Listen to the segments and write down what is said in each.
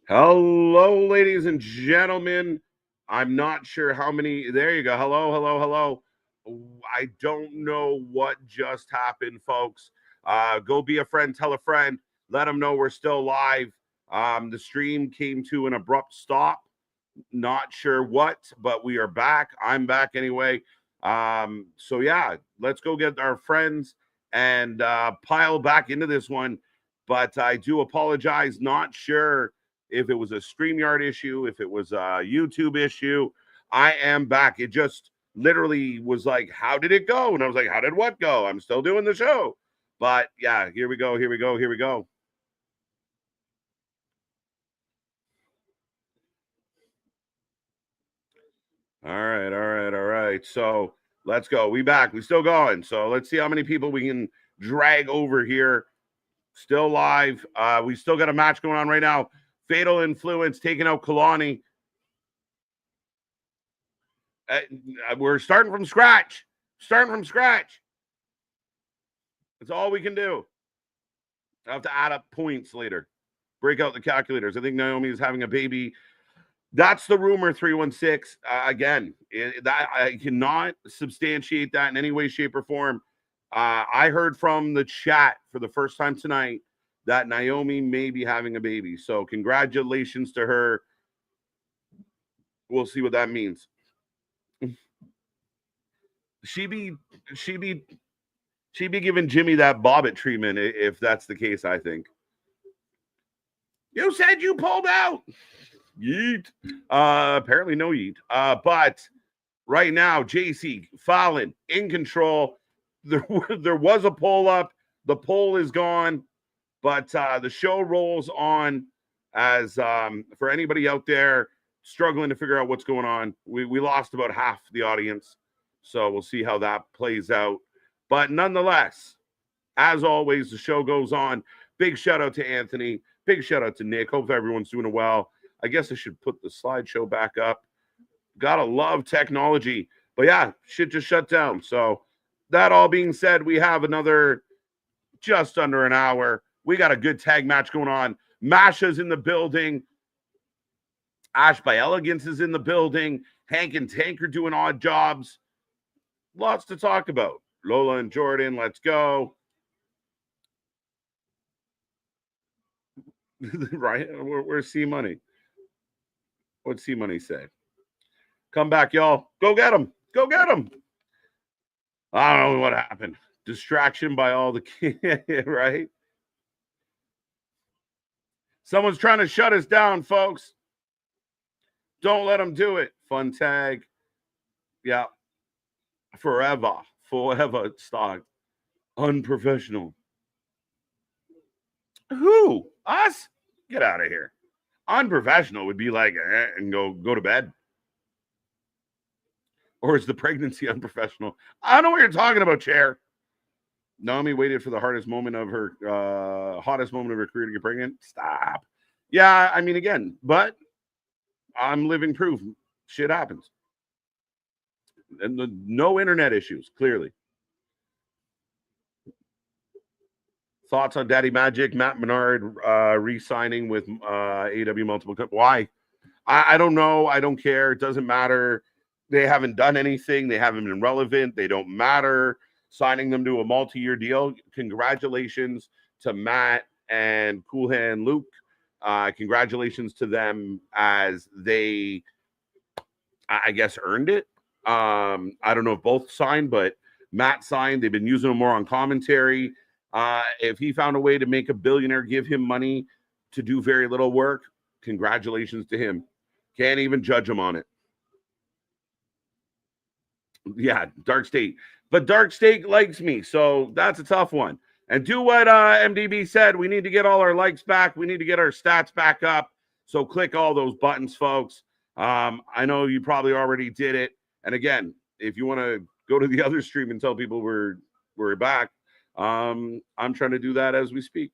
Hello, ladies and gentlemen. I'm not sure how many. There you go. Hello, hello, hello. I don't know what just happened, folks. Go be a friend, tell a friend, let them know we're still live. The stream came to an abrupt stop. Not sure what, but we are back. I'm back anyway. So yeah, let's go get our friends and pile back into this one. But I do apologize. Not sure if it was a StreamYard issue, if it was a YouTube issue. I am back. It just literally was like, how did it go? And I was like, how did what go? I'm still doing the show. But yeah, here we go. Here we go. Here we go. All right, all right, all right. So let's go. We back. We still going. So let's see how many people we can drag over here. Still live. We still got a match going on right now. Fatal Influence taking out Kalani. We're starting from scratch. Starting from scratch. That's all we can do. I have to add up points later. Break out the calculators. I think Naomi is having a baby. That's the rumor, 316. Again, that I cannot substantiate that in any way, shape, or form. I heard from the chat for the first time tonight that Naomi may be having a baby. So congratulations to her. We'll see what that means. She be giving Jimmy that bobbit treatment if that's the case, I think. You said you pulled out. Yeet. Apparently no yeet. But right now, JC Fallon in control. There was a poll up. The poll is gone, but the show rolls on. As for anybody out there struggling to figure out what's going on, we lost about half the audience, so we'll see how that plays out. But nonetheless, as always, the show goes on. Big shout out to Anthony. Big shout out to Nick. Hope everyone's doing well. I guess I should put the slideshow back up. Gotta love technology. But yeah, shit just shut down. So that all being said, we have another just under an hour. We got a good tag match going on. Masha's in the building. Ash by Elegance is in the building. Hank and Tank are doing odd jobs. Lots to talk about. Lola and Jordan, let's go. Right? Where's C Money? What'd C Money say? Come back, y'all. Go get him. Go get him. I don't know what happened. Distraction by all the kids, right? Someone's trying to shut us down, folks. Don't let them do it. Fun tag. Yeah. Forever stock. Unprofessional. Who? Us? Get out of here. Unprofessional would be like and go to bed. Or is the pregnancy unprofessional? I don't know what you're talking about, Chair. Naomi waited for the hottest moment of her career to get pregnant. Stop. Yeah, I mean, again, but I'm living proof. Shit happens. And no internet issues, clearly. Thoughts on Daddy Magic, Matt Menard re-signing with AEW multiple. Why? I don't know. I don't care. It doesn't matter. They haven't done anything. They haven't been relevant. They don't matter. Signing them to a multi-year deal. Congratulations to Matt and Cool Hand Luke. Congratulations to them as they, I guess, earned it. I don't know if both signed, but Matt signed. They've been using him more on commentary. If he found a way to make a billionaire give him money to do very little work, congratulations to him. Can't even judge him on it. Yeah, Dark State. But Dark State likes me, so that's a tough one. And do what MDB said. We need to get all our likes back. We need to get our stats back up. So click all those buttons, folks. I know you probably already did it. And again, if you want to go to the other stream and tell people we're back, I'm trying to do that as we speak.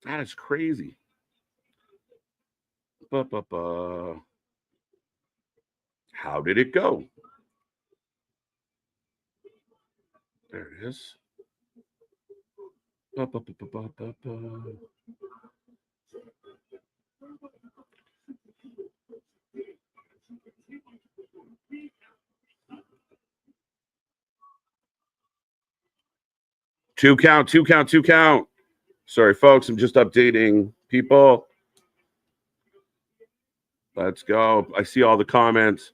That is crazy. How did it go? There it is. Two count. Sorry, folks. I'm just updating people. Let's go. I see all the comments.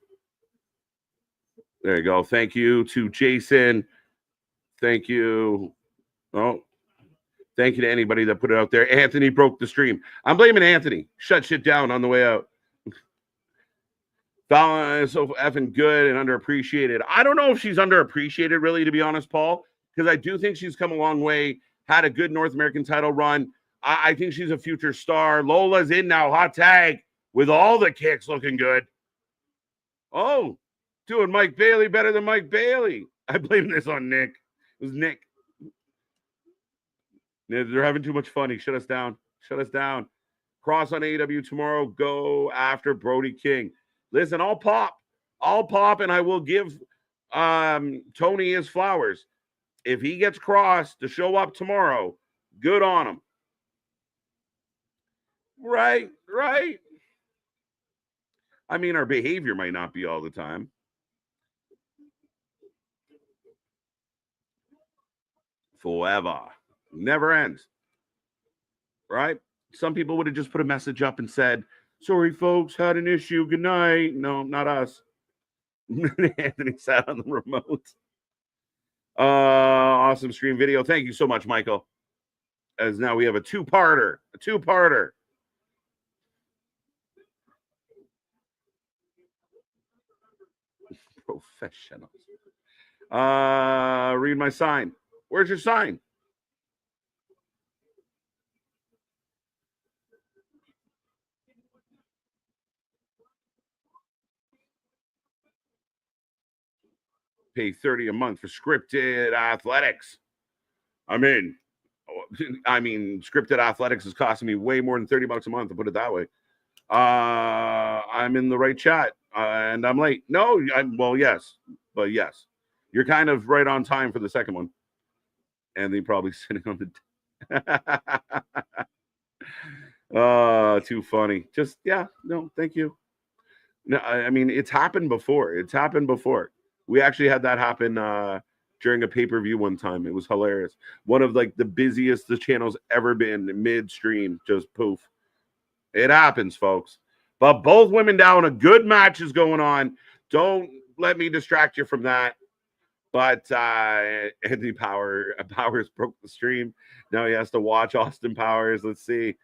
There you go. Thank you to Jason. Thank you. Oh, thank you to anybody that put it out there. Anthony broke the stream. I'm blaming Anthony. Shut shit down on the way out. Fallon is so effing good and underappreciated. I don't know if she's underappreciated, really, to be honest, Paul, because I do think she's come a long way, had a good North American title run. I think she's a future star. Lola's in now, hot tag, with all the kicks looking good. Oh, doing Mike Bailey better than Mike Bailey. I blame this on Nick. It was Nick. They're having too much fun. He shut us down. Shut us down. Kross on AEW tomorrow. Go after Brody King. Listen, I'll pop, and I will give Tony his flowers. If he gets Kross to show up tomorrow, good on him. Right. I mean, our behavior might not be all the time. Forever. Never ends. Right? Some people would have just put a message up and said, sorry, folks, had an issue. Good night. No, not us. Anthony sat on the remote. Awesome stream video. Thank you so much, Michael. As now we have a two-parter. Professionals. Read my sign. Where's your sign? Pay $30 a month for scripted athletics. I mean, scripted athletics is costing me way more than $30 a month, to put it that way. I'm in the right chat, and I'm late. No, yes, but yes. You're kind of right on time for the second one. And then probably sitting on the too funny. Just no, thank you. No, I mean, it's happened before. We actually had that happen during a pay-per-view one time. It was hilarious. One of like the busiest the channel's ever been, midstream, just poof. It happens, folks. But both women down, a good match is going on. Don't let me distract you from that. But Anthony Powers broke the stream. Now he has to watch Austin Powers. Let's see.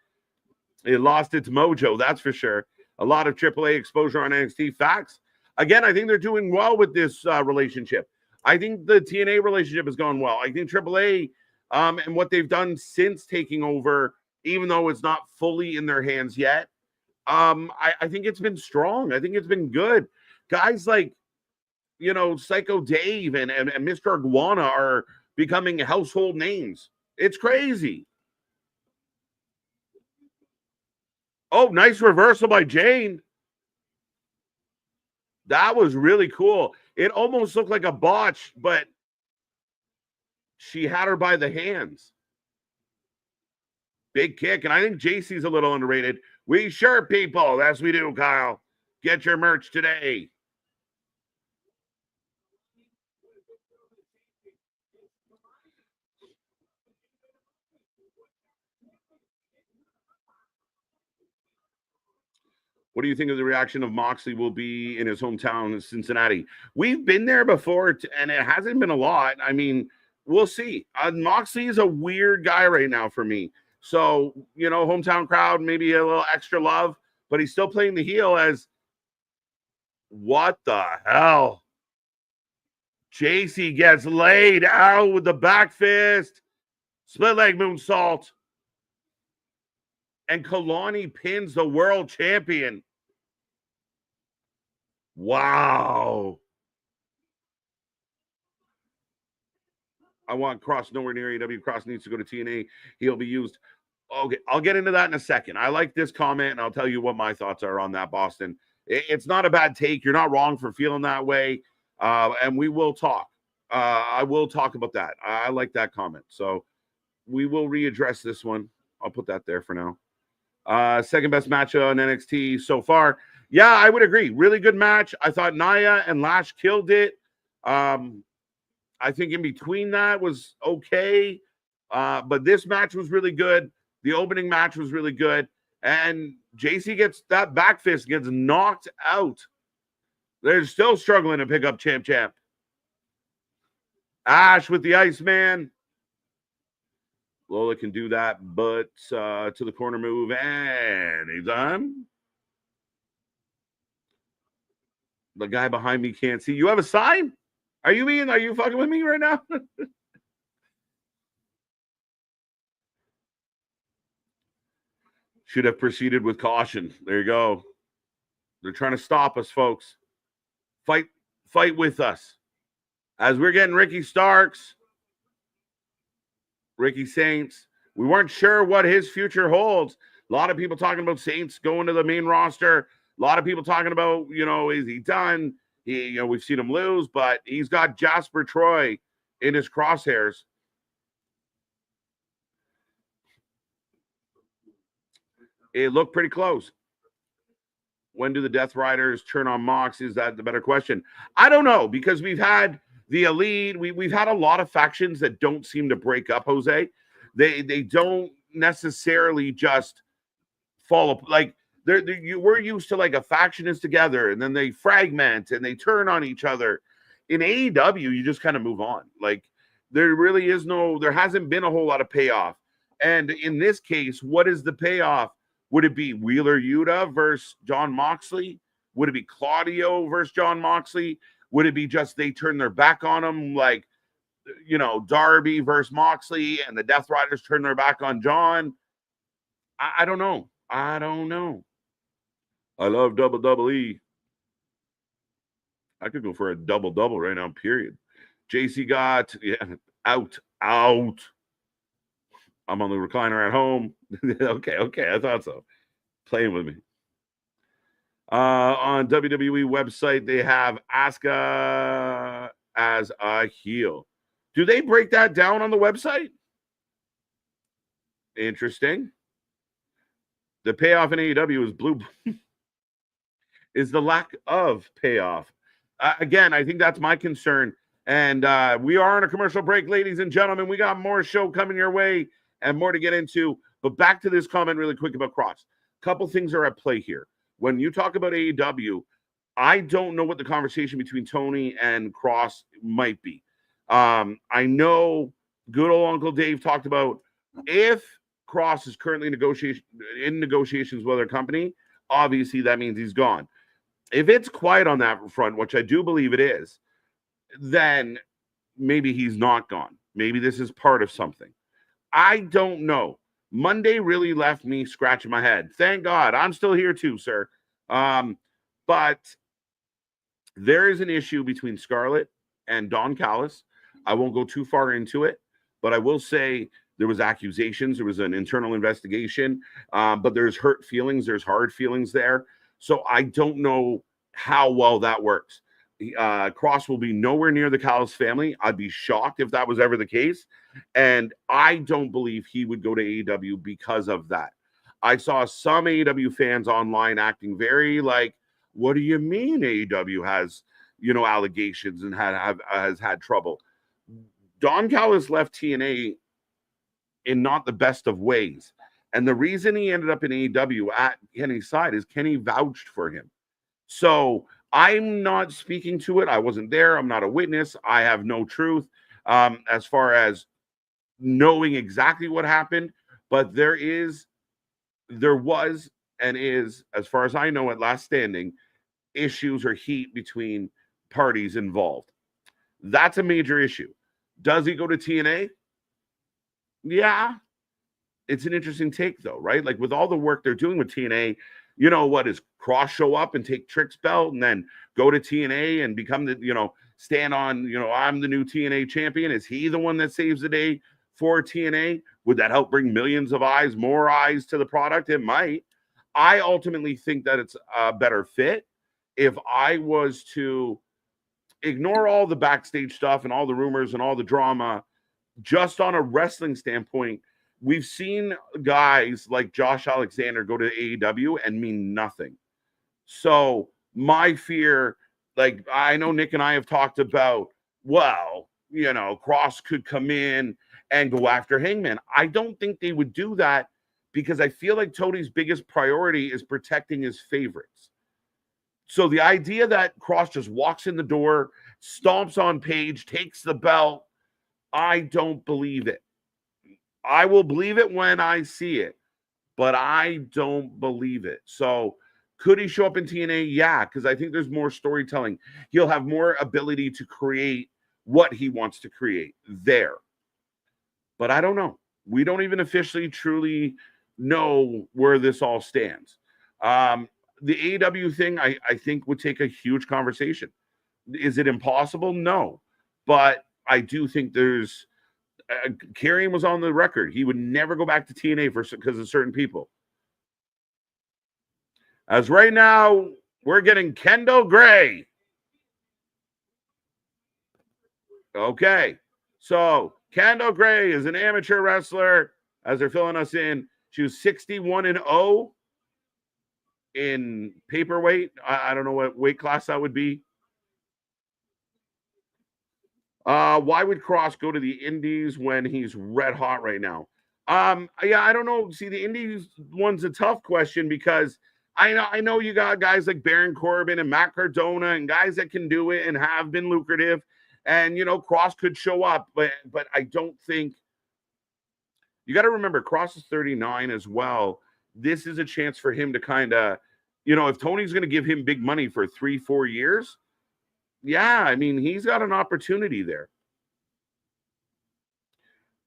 It lost its mojo, that's for sure. A lot of AAA exposure on NXT. Facts. Again, I think they're doing well with this relationship. I think the TNA relationship has gone well. I think AAA and what they've done since taking over, even though it's not fully in their hands yet, I think it's been strong. I think it's been good. Guys like, Psycho Dave and Mr. Iguana are becoming household names. It's crazy. Oh, nice reversal by Jane. That was really cool. It almost looked like a botch, but she had her by the hands. Big kick, and I think JC's a little underrated. We sure, people. As we do, Kyle. Get your merch today. What do you think of the reaction of Moxley will be in his hometown in Cincinnati? We've been there before, and it hasn't been a lot. I mean, we'll see. Moxley is a weird guy right now for me. So, hometown crowd, maybe a little extra love, but he's still playing the heel as what the hell? JC gets laid out with the back fist, split leg moonsault. And Kalani pins the world champion. Wow. I want Kross nowhere near AEW. Kross needs to go to TNA. He'll be used. Okay, I'll get into that in a second. I like this comment, and I'll tell you what my thoughts are on that, Boston. It's not a bad take. You're not wrong for feeling that way. And we will talk. I will talk about that. I like that comment. So we will readdress this one. I'll put that there for now. Second best match on NXT so far. Yeah, I would agree. Really good match. I thought Nia and Lash killed it. I think in between that was okay. But this match was really good. The opening match was really good. And JC gets that back fist, gets knocked out. They're still struggling to pick up Champ. Ash with the Iceman. Lola can do that, but to the corner move anytime. The guy behind me can't see. You have a sign? Are you fucking with me right now? Should have proceeded with caution. There you go. They're trying to stop us, folks. Fight with us. As we're getting Ricky Starks, Ricky Saints. We weren't sure what his future holds. A lot of people talking about Saints going to the main roster. A lot of people talking about, is he done? We've seen him lose, but he's got Jasper Troy in his crosshairs. It looked pretty close. When do the Death Riders turn on Mox? Is that the better question? I don't know, because we've had the Elite. We've had a lot of factions that don't seem to break up, Jose. They don't necessarily just fall like we're used to like a faction is together and then they fragment and they turn on each other. In AEW, you just kind of move on. Like there hasn't been a whole lot of payoff. And in this case, what is the payoff? Would it be Wheeler Yuta versus John Moxley? Would it be Claudio versus John Moxley? Would it be just they turn their back on him, like, Darby versus Moxley, and the Death Riders turn their back on John? I don't know. I love WWE. I could go for a double right now, period. JC got out. I'm on the recliner at home. Okay, I thought so. Playing with me. On WWE website, they have Asuka as a heel. Do they break that down on the website? Interesting. The payoff in AEW is the lack of payoff. Again, I think that's my concern. And we are on a commercial break, ladies and gentlemen. We got more show coming your way and more to get into. But back to this comment really quick about Kross. A couple things are at play here. When you talk about AEW, I don't know what the conversation between Tony and Kross might be. I know good old Uncle Dave talked about if Kross is currently in negotiations with their company, obviously that means he's gone. If it's quiet on that front, which I do believe it is, then maybe he's not gone. Maybe this is part of something. I don't know. Monday really left me scratching my head. Thank God. I'm still here too, sir. But there is an issue between Scarlett and Don Callis. I won't go too far into it, but I will say there was accusations. There was an internal investigation, but there's hurt feelings. There's hard feelings there. So I don't know how well that works. Kross will be nowhere near the Callis family. I'd be shocked if that was ever the case. And I don't believe he would go to AEW because of that. I saw some AEW fans online acting very like, what do you mean AEW has, allegations and has had trouble? Don Callis left TNA in not the best of ways. And the reason he ended up in AEW at Kenny's side is Kenny vouched for him. So I'm not speaking to it. I wasn't there. I'm not a witness. I have no truth as far as knowing exactly what happened. But there was, and is, as far as I know at last standing, issues or heat between parties involved. That's a major issue. Does he go to TNA? Yeah. It's an interesting take, though, right? Like with all the work they're doing with TNA, does Kross show up and take Trick's belt and then go to TNA and become the, stand on, I'm the new TNA champion? Is he the one that saves the day for TNA? Would that help bring millions of eyes, more eyes to the product? It might. I ultimately think that it's a better fit. If I was to ignore all the backstage stuff and all the rumors and all the drama, just on a wrestling standpoint, we've seen guys like Josh Alexander go to AEW and mean nothing. So my fear, like I know Nick and I have talked about, well, you know, Kross could come in and go after Hangman. I don't think they would do that because I feel like Tony's biggest priority is protecting his favorites. So the idea that Kross just walks in the door, stomps on Page, takes the belt, I don't believe it. I will believe it when I see it, but I don't believe it. So could he show up in TNA? Yeah, because I think there's more storytelling. He'll have more ability to create what he wants to create there. But I don't know. We don't even officially truly know where this all stands. The AEW thing, I think, would take a huge conversation. Is it impossible? No. But I do think there's Karrion was on the record. He would never go back to TNA because of certain people. As right now, we're getting Kendall Gray. Okay. So Kendall Gray is an amateur wrestler. As they're filling us in, she was 61-0 in paperweight. I don't know what weight class that would be. Why would Kross go to the Indies when he's red hot right now? Yeah, I don't know. See, the Indies one's a tough question because I know you got guys like Baron Corbin and Matt Cardona and guys that can do it and have been lucrative. And, you know, Kross could show up, but I don't think you got to remember Kross is 39 as well. This is a chance for him to kind of, you know, if Tony's going to give him big money for 3-4 years, yeah, I mean, he's got an opportunity there.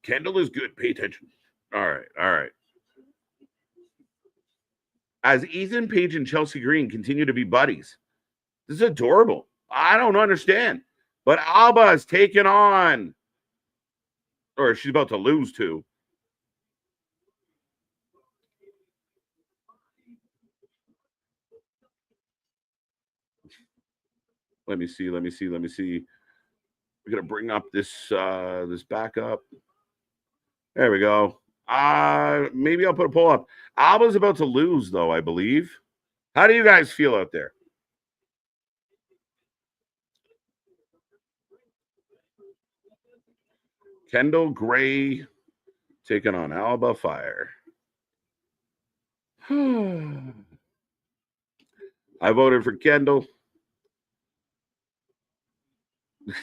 Kendall is good. Pay attention. All right. As Ethan Page and Chelsea Green continue to be buddies, this is adorable. I don't understand. But Alba is taking on, or she's about to lose to. Let me see. We're gonna bring up this this backup. There we go. Maybe I'll put a poll up. Alba's about to lose, though, I believe. How do you guys feel out there? Kendall Gray taking on Alba Fire. I voted for Kendall.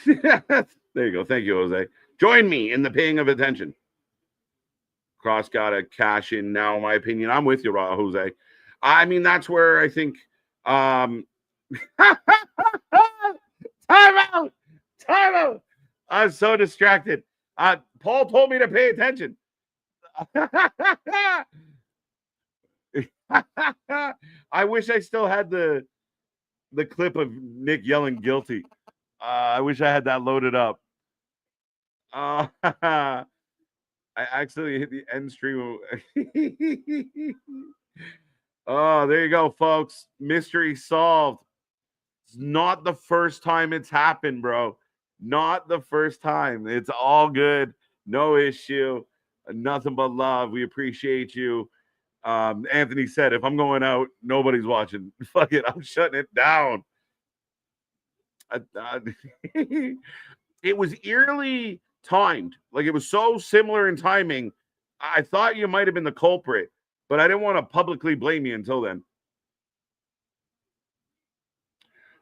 There you go. Thank you, Jose. Join me in the paying of attention. Kross got to cash in now, in my opinion. I'm with you, Jose. I mean, that's where I think time out. I'm so distracted. Paul told me to pay attention. I wish I still had the clip of Nick yelling guilty. I wish I had that loaded up. I actually hit the end stream. Oh, there you go, folks. Mystery solved. It's not the first time it's happened, bro. Not the first time. It's all good. No issue. Nothing but love. We appreciate you. Anthony said, if I'm going out, nobody's watching. Fuck it. I'm shutting it down. It was eerily timed. Like it was so similar in timing. I thought you might have been the culprit, but I didn't want to publicly blame you until then.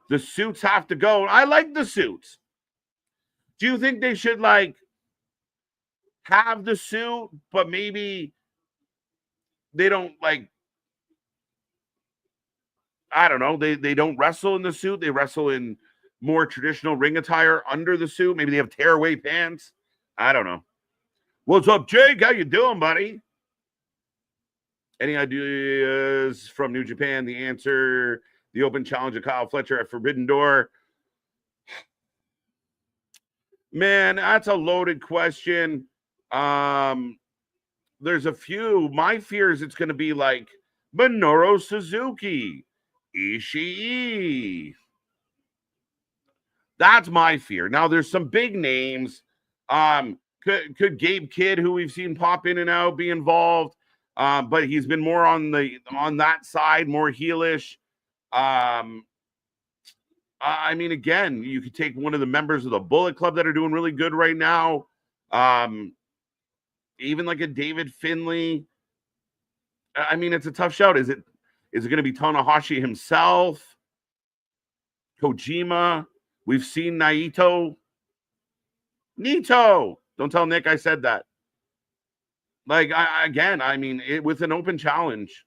The suits have to go. I like the suits. Do you think they should like have the suit, but maybe they don't like, I don't know, they don't wrestle in the suit. They wrestle in more traditional ring attire under the suit. Maybe they have tearaway pants. I don't know. What's up, Jake? How you doing, buddy? Any ideas from New Japan? The answer, the open challenge of Kyle Fletcher at Forbidden Door. Man, that's a loaded question. There's a few. My fear is it's going to be like Minoru Suzuki, Ishii. That's my fear. Now, there's some big names. Could Gabe Kidd, who we've seen pop in and out, be involved? But he's been more on that side, more heelish. I mean, again, you could take one of the members of the Bullet Club that are doing really good right now. Even like a David Finlay. I mean, it's a tough shout. Is it going to be Tanahashi himself? Kojima? We've seen Naito. Don't tell Nick I said that. Like, I mean, with an open challenge.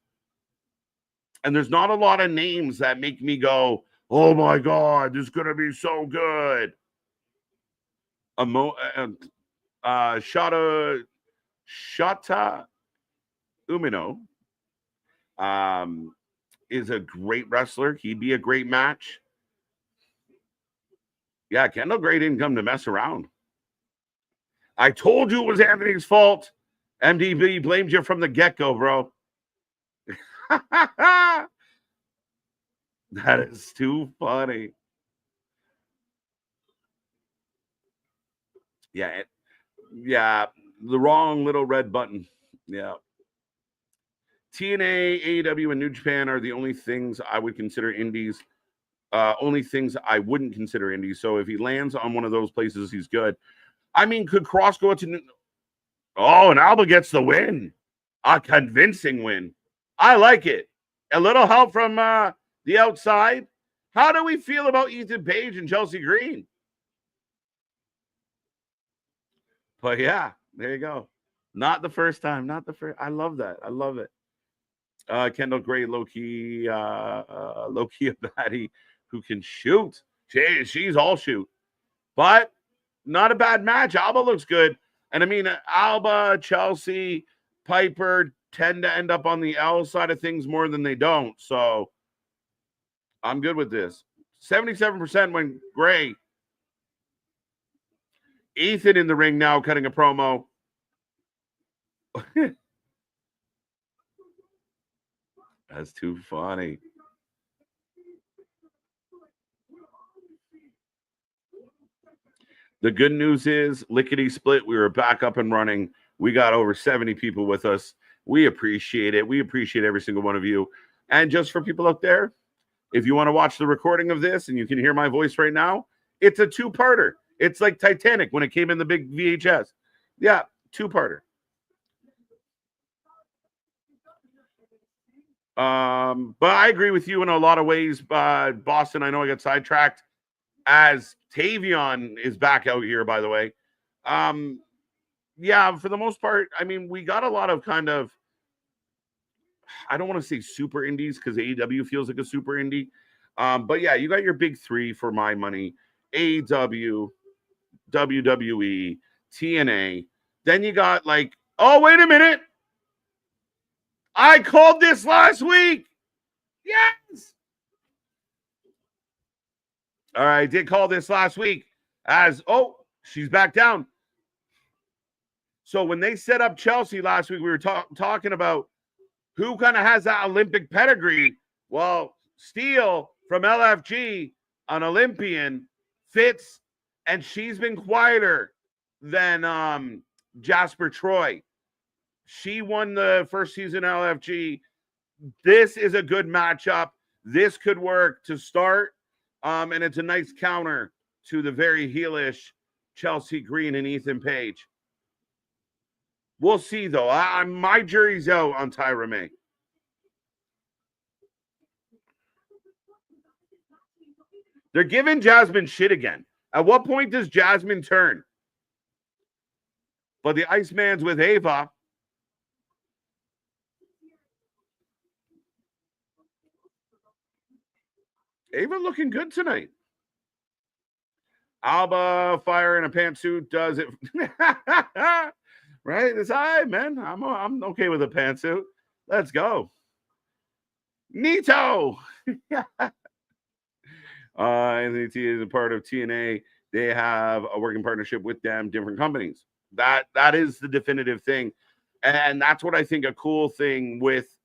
And there's not a lot of names that make me go, oh my God, this is going to be so good. Shota Umino is a great wrestler. He'd be a great match. Yeah, Kendall Gray didn't come to mess around. I told you it was Anthony's fault. MDB blamed you from the get-go, bro. That is too funny. Yeah, the wrong little red button. Yeah. TNA, AEW, and New Japan are the only things I would consider indies. Only things I wouldn't consider indies. So if he lands on one of those places, he's good. I mean, could Kross go to... Oh, and Alba gets the win. A convincing win. I like it. A little help from the outside. How do we feel about Ethan Page and Chelsea Green? But yeah, there you go. Not the first time. I love that. I love it. Kendall Gray, low-key a baddie who can shoot. She's all shoot. But not a bad match. Alba looks good. And I mean, Alba, Chelsea, Piper tend to end up on the L side of things more than they don't. So I'm good with this. 77% when Gray. Ethan in the ring now cutting a promo. That's too funny. The good news is, lickety split, we were back up and running. We got over 70 people with us. We appreciate it. We appreciate every single one of you. And just for people out there, if you want to watch the recording of this and you can hear my voice right now, it's a two-parter. It's like Titanic when it came in the big VHS. Yeah, two-parter. But I agree with you in a lot of ways. Boston, I know I got sidetracked. As Tavion is back out here, by the way. Yeah, for the most part, I mean, we got a lot of kind of, I don't want to say super indies because AEW feels like a super indie. But yeah, you got your big three for my money. AEW, WWE, TNA. Then you got like, oh, wait a minute. I called this last week. Yes. All right, I did call this last week as, oh, she's back down. So when they set up Chelsea last week, we were talking about who kind of has that Olympic pedigree. Well, Steele from LFG, an Olympian, fits, and she's been quieter than Jasper Troy. She won the first season LFG. This is a good matchup. This could work to start. And it's a nice counter to the very heelish Chelsea Green and Ethan Page. We'll see, though. My jury's out on Tyra May. They're giving Jasmine shit again. At what point does Jasmine turn? But the Iceman's with Ava. Ava looking good tonight. Alba fire in a pantsuit does it. Right? It's all right, man. I'm okay with a pantsuit. Let's go. Nito. Anthony T is a part of TNA. They have a working partnership with them, different companies. That is the definitive thing. And that's what I think a cool thing with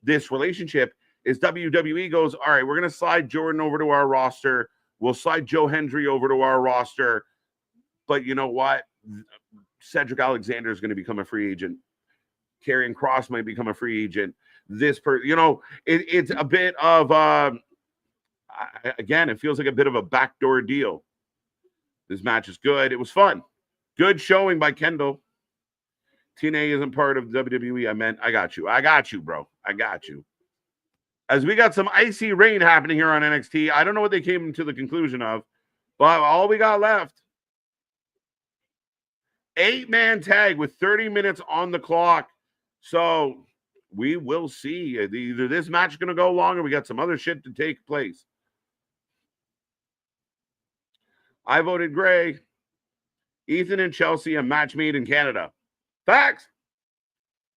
this relationship is WWE goes, all right, we're going to slide Jordan over to our roster. We'll slide Joe Hendry over to our roster. But you know what? Cedric Alexander is going to become a free agent. Karrion Kross might become a free agent. It's a bit of, again, it feels like a bit of a backdoor deal. This match is good. It was fun. Good showing by Kendall. TNA isn't part of WWE. I got you, bro. I got you. As we got some icy rain happening here on NXT. I don't know what they came to the conclusion of, but all we got left. 8-man tag with 30 minutes on the clock. So we will see. Either this match is going to go long or we got some other shit to take place. I voted Gray. Ethan and Chelsea, a match made in Canada. Facts.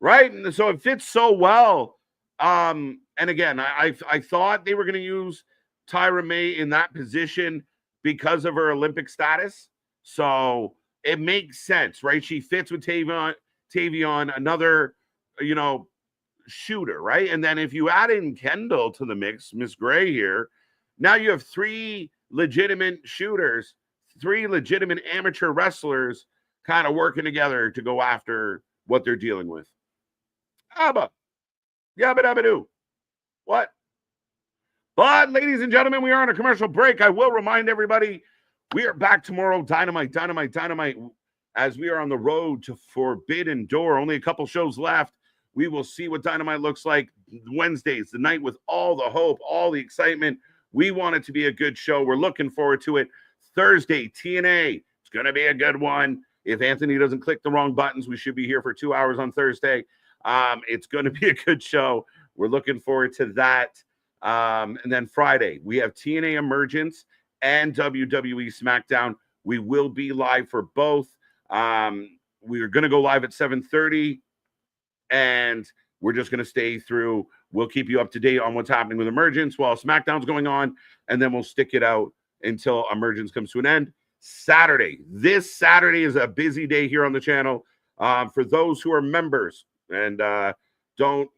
Right? And so it fits so well. And again, I thought they were going to use Tyra May in that position because of her Olympic status. So it makes sense, right? She fits with Tavion, another, shooter, right? And then if you add in Kendall to the mix, Miss Gray here, now you have 3 legitimate shooters, 3 legitimate amateur wrestlers kind of working together to go after what they're dealing with. Abba. Yabba dabba doo. What? But, ladies and gentlemen, we are on a commercial break. I will remind everybody, we are back tomorrow. Dynamite, as we are on the road to Forbidden Door. Only a couple shows left. We will see what Dynamite looks like Wednesdays, the night with all the hope, all the excitement. We want it to be a good show. We're looking forward to it. Thursday, TNA. It's going to be a good one. If Anthony doesn't click the wrong buttons, we should be here for 2 hours on Thursday. It's going to be a good show. We're looking forward to that. And then Friday, we have TNA Emergence and WWE SmackDown. We will be live for both. We are going to go live at 7:30, and we're just going to stay through. We'll keep you up to date on what's happening with Emergence while SmackDown's going on, and then we'll stick it out until Emergence comes to an end. This Saturday is a busy day here on the channel. For those who are members, and don't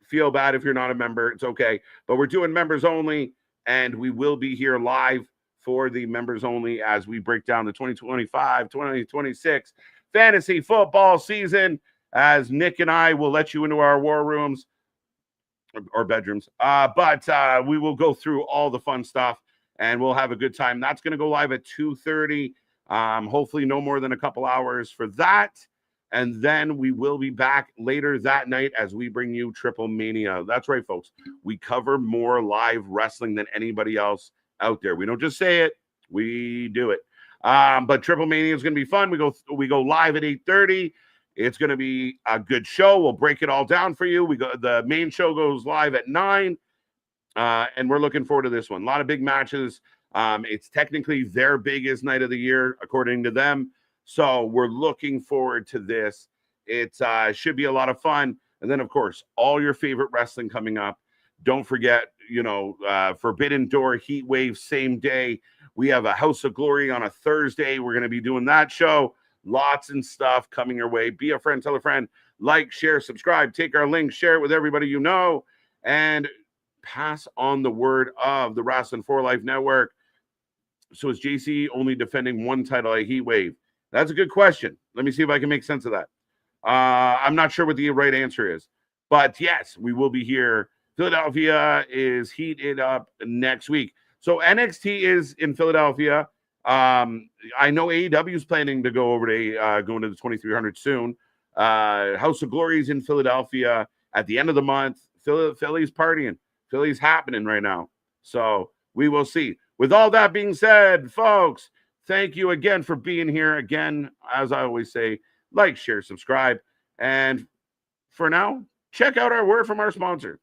feel bad if you're not a member, it's okay. But we're doing members only, and we will be here live for the members only as we break down the 2025-2026 fantasy football season, as Nick and I will let you into our war rooms or bedrooms. But we will go through all the fun stuff, and we'll have a good time. That's going to go live at 2:30. Hopefully no more than a couple hours for that. And then we will be back later that night as we bring you Triple Mania. That's right, folks. We cover more live wrestling than anybody else out there. We don't just say it, we do it. But Triple Mania is going to be fun. We go live at 8:30. It's going to be a good show. We'll break it all down for you. The main show goes live at 9. And we're looking forward to this one. A lot of big matches. It's technically their biggest night of the year, according to them. So we're looking forward to this. It should be a lot of fun. And then, of course, all your favorite wrestling coming up. Don't forget, Forbidden Door, Heat Wave, same day. We have a House of Glory on a Thursday. We're going to be doing that show. Lots and stuff coming your way. Be a friend, tell a friend. Like, share, subscribe. Take our link, share it with everybody you know. And pass on the word of the Wrestling for Life Network. So is JC only defending one title at Heat Wave? That's a good question. Let me see if I can make sense of that. I'm not sure what the right answer is. But yes, we will be here. Philadelphia is heated up next week. So NXT is in Philadelphia. I know AEW is planning to go over to going to the 2300 soon. House of Glory is in Philadelphia at the end of the month. Philly's partying. Philly's happening right now. So we will see. With all that being said, folks, thank you again for being here. Again, as I always say, like, share, subscribe. And for now, check out our word from our sponsor.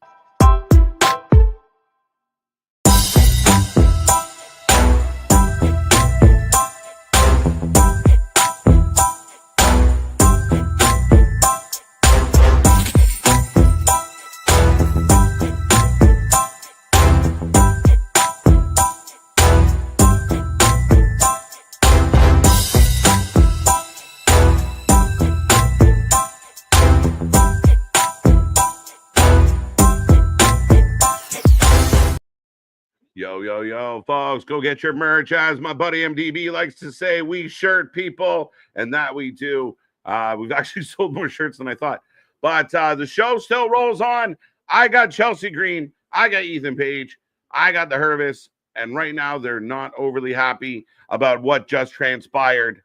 Yo, folks, go get your merch. As my buddy MDB likes to say, we shirt people, and that we do. We've actually sold more shirts than I thought. But the show still rolls on. I got Chelsea Green. I got Ethan Page. I got the Hervis. And right now, they're not overly happy about what just transpired.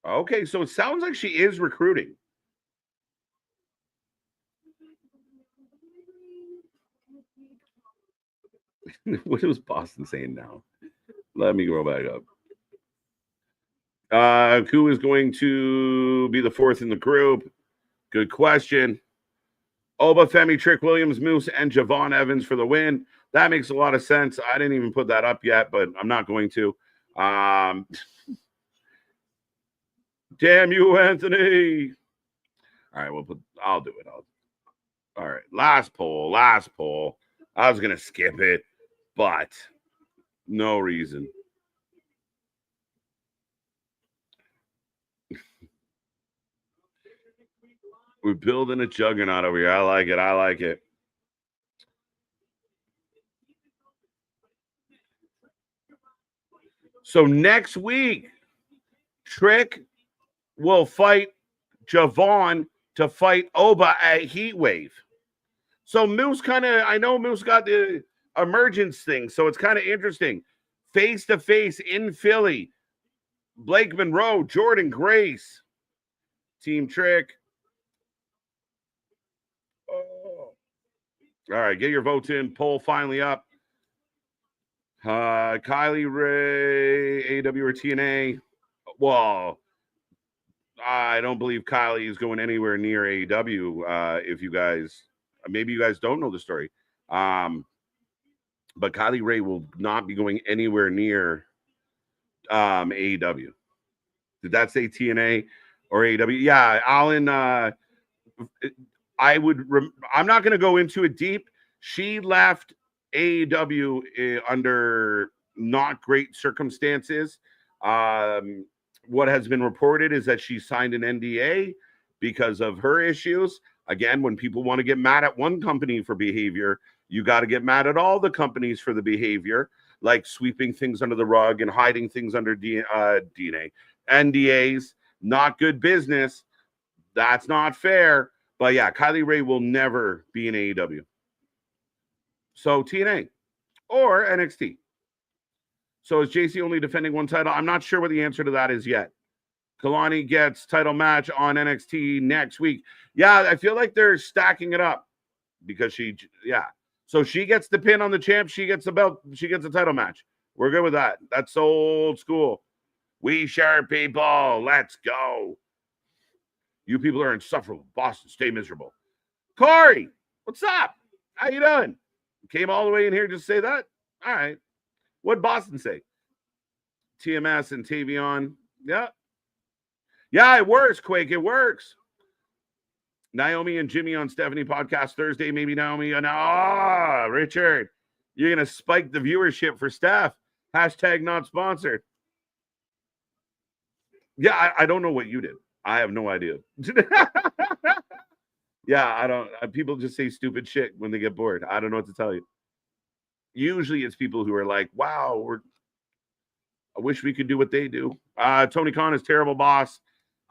Okay, so it sounds like she is recruiting. What was Boston saying now? Let me go back up. Who is going to be the fourth in the group? Good question. Oba, Femi, Trick Williams, Moose, and Javon Evans for the win. That makes a lot of sense. I didn't even put that up yet, but I'm not going to. Damn you, Anthony. All right, I'll do it. All right, last poll. I was going to skip it, but no reason. We're building a juggernaut over here. I like it. So next week, Trick will fight Javon to fight Oba at Heatwave. So Moose I know Moose got the emergence thing, so it's kind of interesting. Face-to-face in Philly, Blake Monroe, Jordan Grace, Team Trick. Oh. All right, get your votes in. Poll finally up. Kylie Ray, AEW or TNA? Well, I don't believe Kylie is going anywhere near AEW. If you guys, maybe you guys don't know the story. But Kylie Ray will not be going anywhere near AEW. Did that say TNA or AEW? Yeah, Alan. I'm not going to go into it deep. She left AEW under not great circumstances. What has been reported is that she signed an NDA because of her issues. Again, when people want to get mad at one company for behavior, you got to get mad at all the companies for the behavior, like sweeping things under the rug and hiding things under NDAs. Not good business. That's not fair. But yeah, Kylie Ray will never be in AEW. So TNA or NXT. So is JC only defending one title? I'm not sure what the answer to that is yet. Kalani gets title match on NXT next week. Yeah, I feel like they're stacking it up because So she gets the pin on the champ. She gets the belt. She gets a title match. We're good with that. That's old school. We share people. Let's go. You people are insufferable. Boston, stay miserable. Corey, what's up? How you doing? Came all the way in here to say that? All right. What'd Boston say? TMS and Tavion. Yeah. Yeah, it works, Quake. It works. Naomi and Jimmy on Stephanie podcast Thursday. Maybe Naomi. Richard, you're going to spike the viewership for Steph. Hashtag not sponsored. Yeah, I don't know what you did. I have no idea. Yeah, I don't. People just say stupid shit when they get bored. I don't know what to tell you. Usually it's people who are like, wow, I wish we could do what they do. Tony Khan is terrible boss.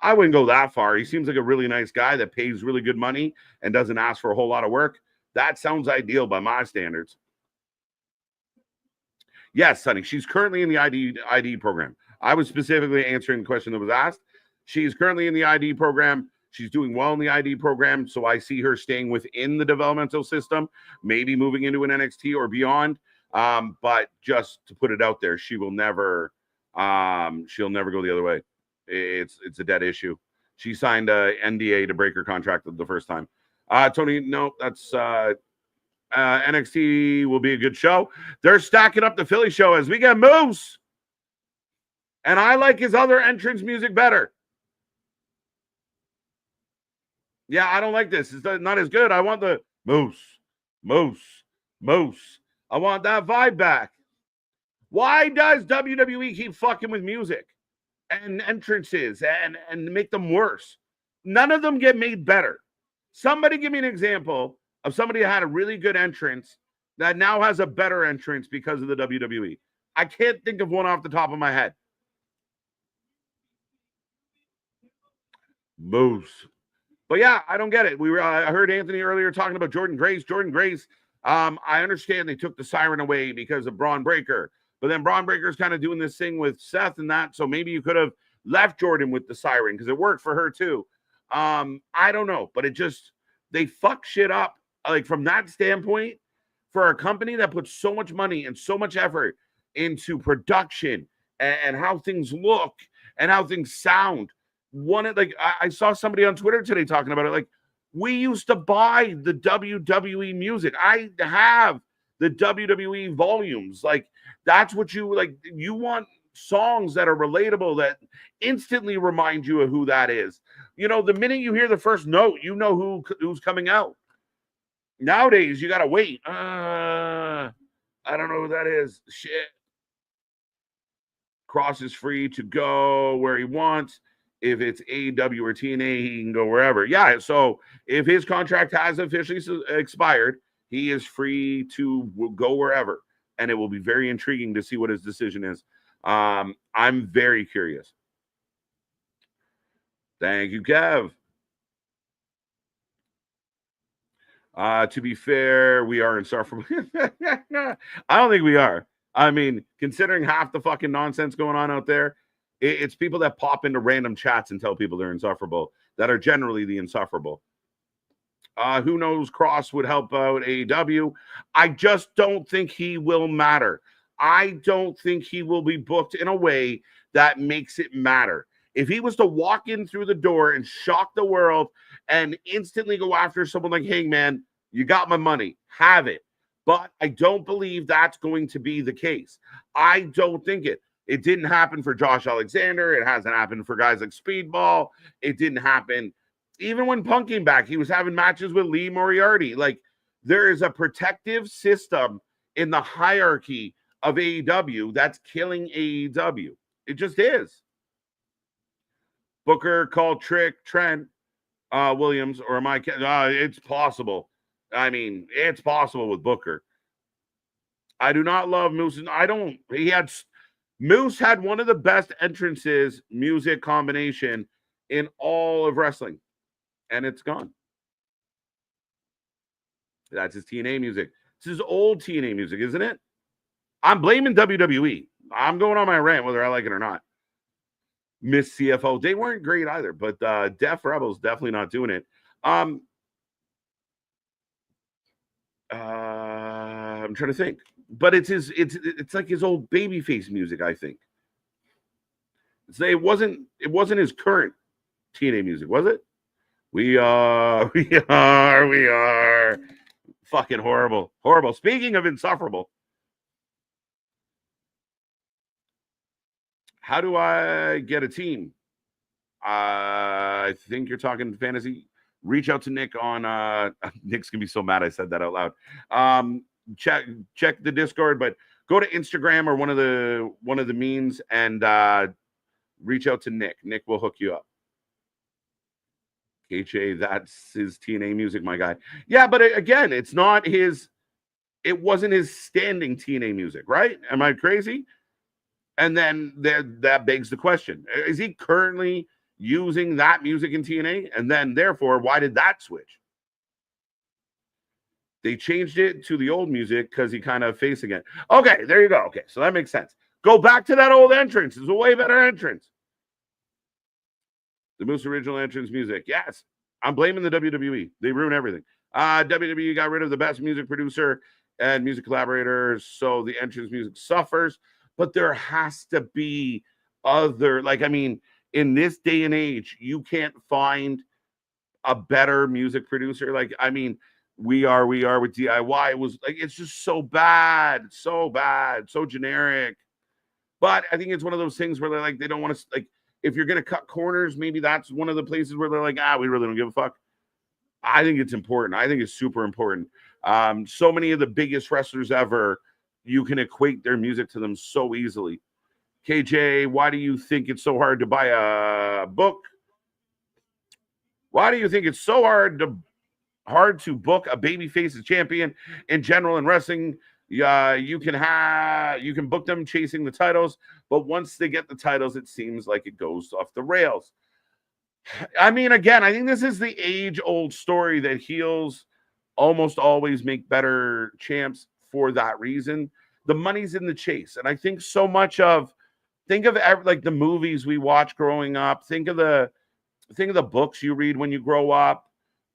I wouldn't go that far. He seems like a really nice guy that pays really good money and doesn't ask for a whole lot of work. That sounds ideal by my standards. Yes, Sonny, she's currently in the ID program. I was specifically answering the question that was asked. She's currently in the ID program. She's doing well in the ID program, so I see her staying within the developmental system, maybe moving into an NXT or beyond. But just to put it out there, she'll never go the other way. It's a dead issue. She signed a NDA to break her contract the first time. Tony, no, that's NXT will be a good show. They're stacking up the Philly show as we get Moose. And I like his other entrance music better. Yeah, I don't like this. It's not as good. I want the Moose. I want that vibe back. Why does WWE keep fucking with music and entrances and make them worse? None of them get made better. Somebody give me an example of somebody that had a really good entrance that now has a better entrance because of the WWE. I can't think of one off the top of my head. Moose. But yeah, I don't get it. I heard Anthony earlier talking about Jordan Grace. Jordan Grace, I understand they took the siren away because of Braun Breaker. But then Braun Breaker's kind of doing this thing with Seth and that. So maybe you could have left Jordan with the siren because it worked for her too. I don't know. But they fuck shit up. Like from that standpoint, for a company that puts so much money and so much effort into production and how things look and how things sound. I saw somebody on Twitter today talking about it. Like, we used to buy the WWE music. I have the WWE volumes. Like, that's what you like. You want songs that are relatable, that instantly remind you of who that is. You know, the minute you hear the first note, you know who's coming out. Nowadays, you gotta wait. I don't know who that is. Shit. Kross is free to go where he wants. If it's AEW or TNA, he can go wherever. Yeah, so if his contract has officially expired, he is free to go wherever. And it will be very intriguing to see what his decision is. I'm very curious. Thank you, Kev. To be fair, we are insufferable. I don't think we are. I mean, considering half the fucking nonsense going on out there, it's people that pop into random chats and tell people they're insufferable that are generally the insufferable. Who knows? Kross would help out AEW. I just don't think he will matter. I don't think he will be booked in a way that makes it matter. If he was to walk in through the door and shock the world and instantly go after someone like Hangman, you got my money, have it. But I don't believe that's going to be the case. I don't think it. It didn't happen for Josh Alexander. It hasn't happened for guys like Speedball. It didn't happen. Even when Punk came back, he was having matches with Lee Moriarty. Like, there is a protective system in the hierarchy of AEW that's killing AEW. It just is. Booker called Trent Williams, or am I? It's possible. I mean, it's possible with Booker. I do not love Moose. Moose had one of the best entrances, music combination in all of wrestling, and it's gone. That's his TNA music. This is old TNA music, isn't it? I'm blaming WWE. I'm going on my rant, whether I like it or not. Miss CFO, they weren't great either, but Def Rebels definitely not doing it. I'm trying to think. But it's like his old babyface music, I think. It wasn't his current TNA music, was it? We are fucking horrible. Horrible. Speaking of insufferable, how do I get a team? I think you're talking fantasy. Reach out to Nick on Nick's gonna be so mad I said that out loud. Check the Discord, but go to Instagram or one of the memes and reach out to Nick. Nick will hook you up. KJ, that's his TNA music, my guy. Yeah, but again, it wasn't his standing TNA music, right? Am I crazy? And then that begs the question: is he currently using that music in TNA? And then, therefore, why did that switch? They changed it to the old music because he kind of facing it. Okay, there you go. Okay, so that makes sense. Go back to that old entrance. It's a way better entrance. The Moose original entrance music. Yes, I'm blaming the WWE. They ruin everything. WWE got rid of the best music producer and music collaborators, so the entrance music suffers. But there has to be other, in this day and age, you can't find a better music producer. We are with DIY. It was it's just so bad, so generic. But I think it's one of those things where they don't want to, if you're going to cut corners, maybe that's one of the places where they're we really don't give a fuck. I think it's important. I think it's super important. So many of the biggest wrestlers ever, you can equate their music to them so easily. KJ, why do you think it's so hard to buy a book? Why do you think it's so hard to book a babyface as champion in general in wrestling? Yeah, you can book them chasing the titles, but once they get the titles, it seems like it goes off the rails. I mean, again, I think this is the age-old story that heels almost always make better champs for that reason. The money's in the chase, and I think so much of like the movies we watch growing up. Think of the books you read when you grow up.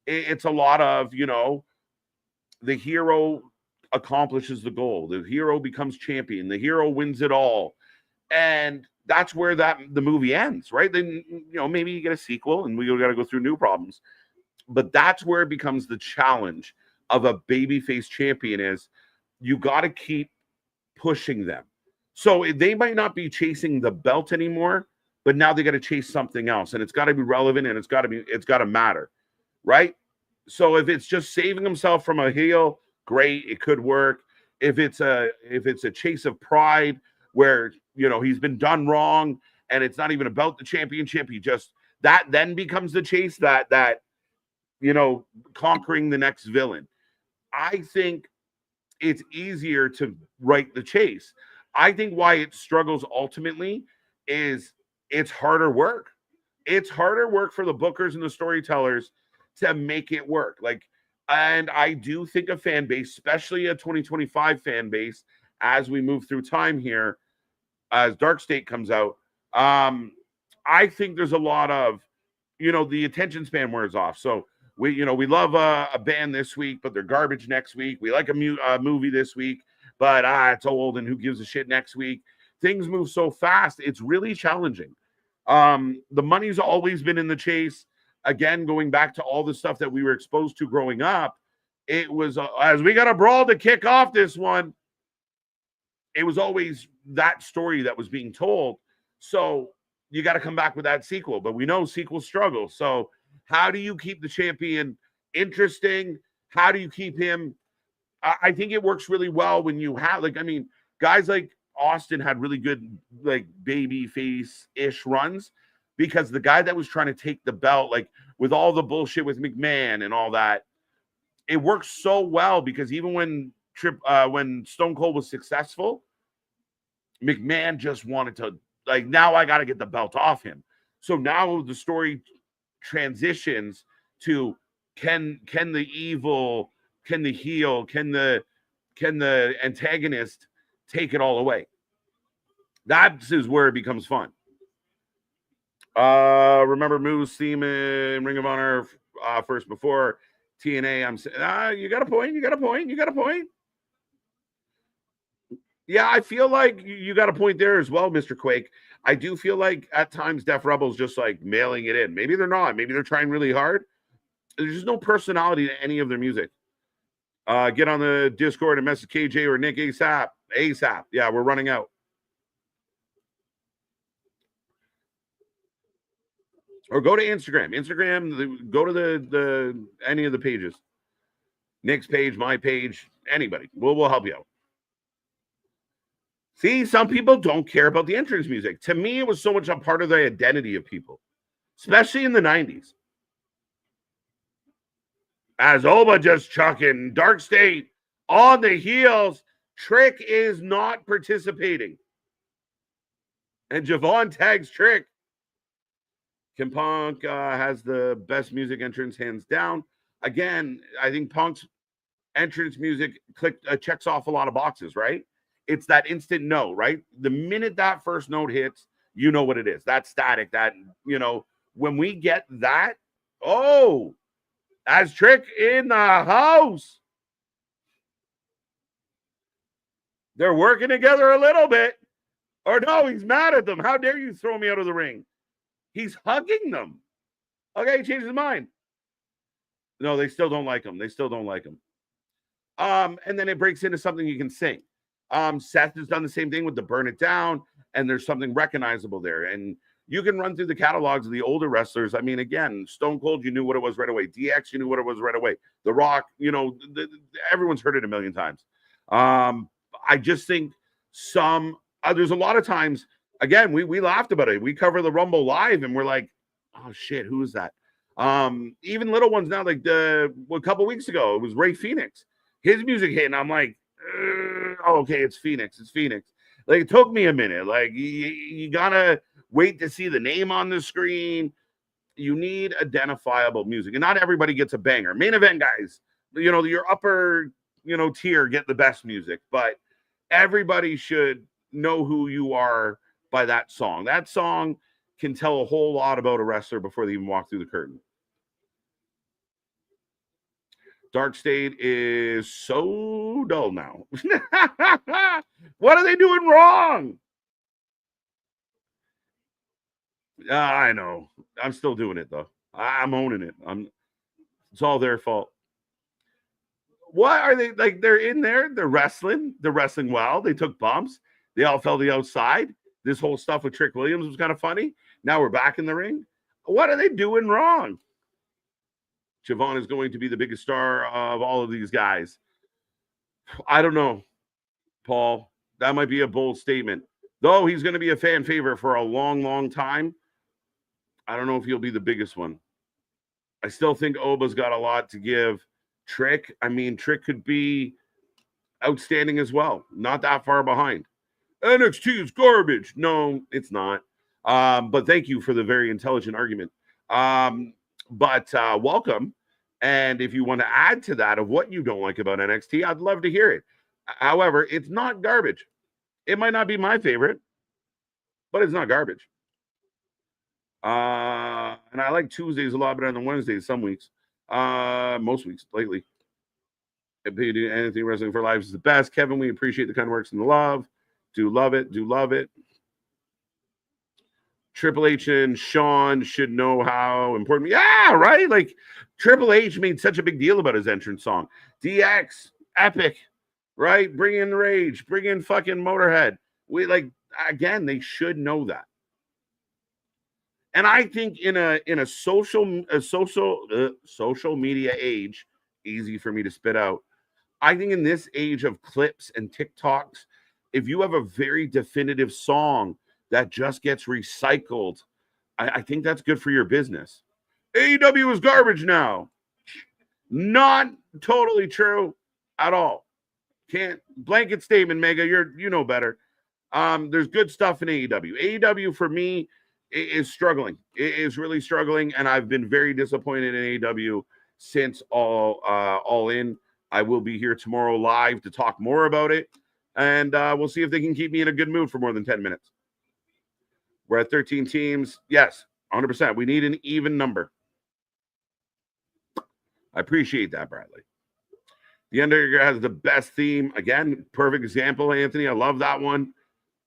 It's a lot of the hero accomplishes the goal. The hero becomes champion. The hero wins it all. And that's where the movie ends, right? Then, maybe you get a sequel and we got to go through new problems. But that's where it becomes the challenge of a babyface champion is you got to keep pushing them. So they might not be chasing the belt anymore, but now they got to chase something else. And it's got to be relevant and it's got to matter, right? So if it's just saving himself from a heel, great, it could work. If it's a chase of pride where he's been done wrong and it's not even about the championship, he just that then becomes the chase that conquering the next villain. I think it's easier to write the chase. I think why it struggles ultimately is it's harder work. It's harder work for the bookers and the storytellers to make it work. And I do think a fan base, especially a 2025 fan base, as we move through time here, as Dark State comes out, I think there's a lot of, the attention span wears off. So we love a band this week, but they're garbage next week. We like a movie this week, but it's old and who gives a shit next week. Things move so fast. It's really challenging. The money's always been in the chase. Again, going back to all the stuff that we were exposed to growing up, it was as we got a brawl to kick off this one. It was always that story that was being told. So you got to come back with that sequel, but we know sequels struggle. So how do you keep the champion interesting? How do you keep him? I think it works really well when you have guys like Austin had really good baby face-ish runs because the guy that was trying to take the belt, with all the bullshit with McMahon and all that, it works so well because even when Stone Cold was successful, McMahon just wanted to now I got to get the belt off him. So now the story transitions to can the evil, can the heel, can the antagonist take it all away? That is where it becomes fun. Remember Moose theme in Ring of Honor first before TNA. I'm saying, you got a point. You got a point. Yeah, I feel like you got a point there as well, Mr. Quake. I do feel like at times Def Rebel's just mailing it in. Maybe they're not. Maybe they're trying really hard. There's just no personality to any of their music. Get on the Discord and message KJ or Nick ASAP. ASAP. Yeah, we're running out. Or go to Instagram. Go to the any of the pages. Nick's page, my page, anybody. We'll help you out. See, some people don't care about the entrance music. To me, it was so much a part of the identity of people, especially in the 90s. As Oba just chucking Dark State on the heels, Trick is not participating. And Javon tags Trick. Kim Punk has the best music entrance, hands down. Again, I think Punk's entrance music checks off a lot of boxes, right? It's that instant no, right? The minute that first note hits, you know what it is. That static, that, when we get that, as Trick in the house. They're working together a little bit. Or no, he's mad at them. How dare you throw me out of the ring? He's hugging them. Okay, he changed his mind. No, they still don't like him. And then it breaks into something you can sing. Seth has done the same thing with the Burn It Down, and there's something recognizable there. And you can run through the catalogs of the older wrestlers. I mean, again, Stone Cold, you knew what it was right away. DX, you knew what it was right away. The Rock, everyone's heard it a million times. I just think there's a lot of times, again, we laughed about it. We cover the Rumble live, and we're like, oh, shit, who is that? Even little ones now, a couple weeks ago, it was Ray Phoenix. His music hit, and I'm like, okay, it's Phoenix. It's Phoenix. Like, it took me a minute. Like, you gotta wait to see the name on the screen. You need identifiable music, and not everybody gets a banger. Main event guys, your upper, tier get the best music, but everybody should know who you are by that song. That song can tell a whole lot about a wrestler before they even walk through the curtain. Dark State is so dull now. What are they doing wrong? I know. I'm still doing it, though. I'm owning it. It's all their fault. What are they like? They're in there. They're wrestling. They're wrestling well. They took bumps. They all fell to the outside. This whole stuff with Trick Williams was kind of funny. Now we're back in the ring. What are they doing wrong? Javon is going to be the biggest star of all of these guys. I don't know, Paul. That might be a bold statement. Though he's going to be a fan favorite for a long, long time, I don't know if he'll be the biggest one. I still think Oba's got a lot to give. Trick could be outstanding as well. Not that far behind. NXT is garbage. No, it's not. But thank you for the very intelligent argument. But welcome. And if you want to add to that of what you don't like about NXT, I'd love to hear it. However, it's not garbage. It might not be my favorite, but it's not garbage. And I like Tuesdays a lot better than Wednesdays some weeks. Most weeks lately. Anything Wrestling for Lives is the best. Kevin, we appreciate the kind works and the love. Do love it. Do love it. Triple H and Sean should know how important. Yeah, right? Like, Triple H made such a big deal about his entrance song. DX, epic, right? Bring in Rage. Bring in fucking Motorhead. Again, they should know that. And I think in a social media age, easy for me to spit out, I think in this age of clips and TikToks, if you have a very definitive song that just gets recycled, I think that's good for your business. AEW is garbage now. Not totally true at all. Can't blanket statement, Mega. You know better. There's good stuff in AEW. AEW for me is struggling. It is really struggling, and I've been very disappointed in AEW since all in. I will be here tomorrow live to talk more about it, and we'll see if they can keep me in a good mood for more than 10 minutes. We're at 13 teams. Yes, 100%. We need an even number. I appreciate that, Bradley. The Undertaker has the best theme. Again, perfect example, Anthony. I love that one.